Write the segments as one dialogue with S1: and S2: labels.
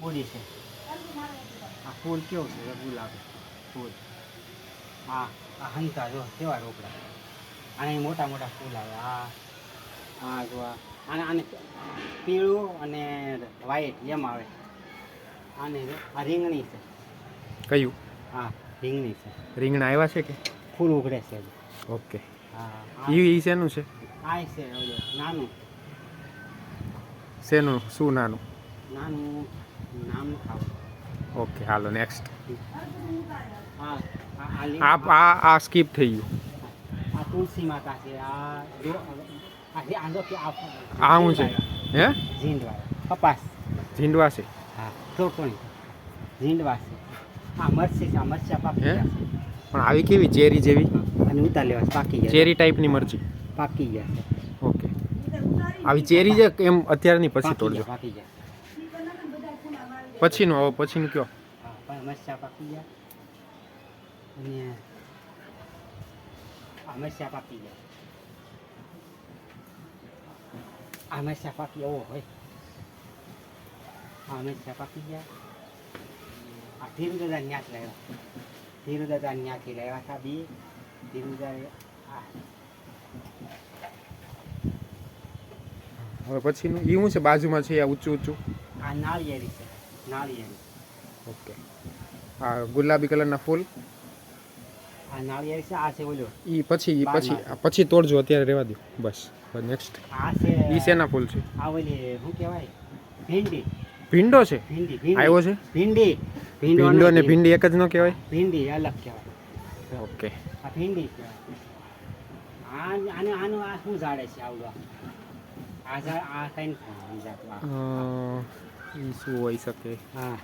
S1: પૂરી છે. આ ફૂલ કેવું છે ગુલાબી ફૂલ. હા આ હંતા જો કેવા રોકડા. આને મોટા મોટા ફૂલ આવે. આ જો આને પીળું અને વ્હાઈટ એમ આવે. આને આ રીંગણી છે.
S2: કયું?
S1: હા રીંગણી છે.
S2: રીંગણા આવ્યા છે કે
S1: ફૂલ ઉઘડે છે.
S2: ઓકે.
S1: હા
S2: ઈ શેનું છે?
S1: આ છે નાનું.
S2: શેનું શું નાનું?
S1: નાનું નામ ખાવું.
S2: ઓકે હાલો નેક્સ્ટ.
S1: હા
S2: આ સ્કીપ થઈ ગયું.
S1: આ તુલસી માતા છે.
S2: આ શું છે? હે
S1: ઝીંડવા કપાસ.
S2: ઝીંડવા છે.
S1: હા થોડી ઝીંડવા છે. આ મરચી છે. આ મરચા પાકી
S2: હે
S1: ગયા છે.
S2: પણ આવી કેવી ચેરી જેવી?
S1: અને ઉતાર લેવા પાકી ગયા.
S2: ચેરી ટાઈપની મરચી
S1: પાકી ગયા છે.
S2: ઓકે. આવી ચેરી છે એમ અત્યારની પછી તોડજો.
S1: પાકી ગયા.
S2: પછીનું હવે પછીનું કયો?
S1: હા મરચા પાકી ગયા. અને આ મરચા પાકી ગયા. આ મરચા પાકી એવો હોય. આ મરચા પાકી ગયા. આ ધીરુદાદા ન્યાથ લાવ્યા. ધીરુદાદા ન્યાથી લાવ્યા હતા બી. ધીરુદાદા
S2: હવે પછીનું ઈ શું છે બાજુમાં છે આ ઊંચું ઊંચું?
S1: આ નાળિયેરી છે. નાળિયેરી.
S2: ઓકે. આ ગુલાબી કલરના ફૂલ?
S1: આ નાળિયેરી છે. આ છે ઓલો.
S2: ઈ પછી તોડજો અત્યારે રહેવા દો બસ. નેક્સ્ટ.
S1: આ છે
S2: ઈ શેના ફૂલ છે?
S1: આ ઓલી શું કહેવાય ભીંડી.
S2: ભીંડો છે?
S1: ભીંડી
S2: આવ્યો છે?
S1: ભીંડી.
S2: ભીંડો ને ભીંડી એક જ ન કહેવાય?
S1: ભીંડી અલગ કહેવાય.
S2: ઓકે.
S1: આ ભીંડી કહેવાય. આનું આ શું ઝાડે છે આવડું? આ ઝાડ આ કઈ
S2: ઈ શું હોઈ શકે?
S1: હા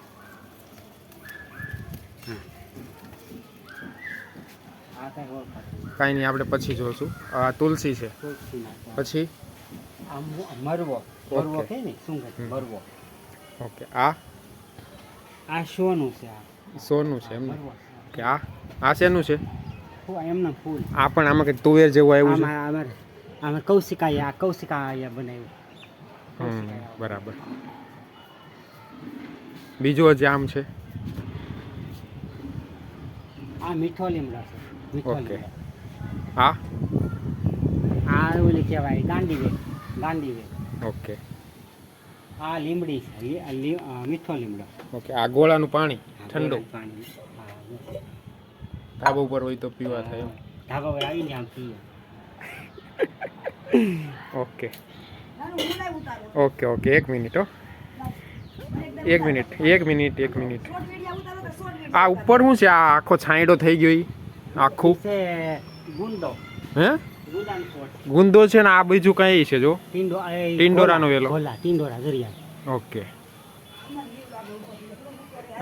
S1: આ કઈ ઓળખાતું
S2: કાંઈ નહીં આપણે પછી જોઈશું. આ તુલસી છે. પછી
S1: આ મરવો. મરવો કે ને શું કહે મરવો.
S2: ઓકે. આ
S1: સોનું છે. આ
S2: સોનું છે એમને?
S1: મરવો.
S2: કે આ શેનું છે?
S1: એમના ફૂલ.
S2: આ પણ આમાં કંઈક તુવેર જેવું આવ્યું છે.
S1: આમાં કૌશિકા અહીંયા બનાવ્યું.
S2: બરાબર. બીજું હજી આમ છે?
S1: આ મીઠો લીમડો છે. મીઠો
S2: ઓકે.
S1: લીમડો.
S2: આ
S1: ઓલી કહેવાય ગાંડી વેલ.
S2: ઓકે.
S1: આ લીમડી છે. મીઠો લીમડો.
S2: ઓકે. આ ગોળાનું પાણી ઠંડુ
S1: પાણી.
S2: ધાબા ઉપર હોય તો પીવા થાય એમ?
S1: ધાબા પર આવીને આમ પીએ.
S2: Okay okay okay. એક મિનિટ હો. એક મિનિટ. આ ઉપર શું છે? આ આખો છાંયડો થઈ ગયો ઈ આખું
S1: છે ગુંદો.
S2: હે
S1: ગુંદાનો કોટ.
S2: ગુંદો છે ને આ બીજું કઈ છે જો? ટિંડોરાનો વેલો.
S1: ટિંડોરા દરિયા.
S2: Okay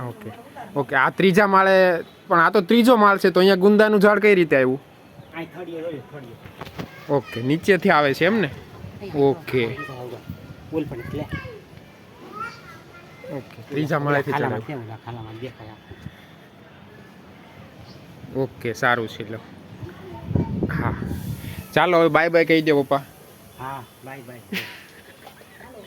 S2: okay okay. આ ત્રીજા માળે પણ આ તો ત્રીજો માળ છે તો અહીંયા ગુંદાનું ઝાડ કઈ રીતે આવ્યું? ઓકે. નીચેથી આવે છે એમ ને? Okay okay. ત્રીજા માળેથી ચડાવ્યું. ઓકે સારું છે. લો હા ચાલો હવે બાય બાય કહી દો પપ્પા.
S1: હા બાય બાય.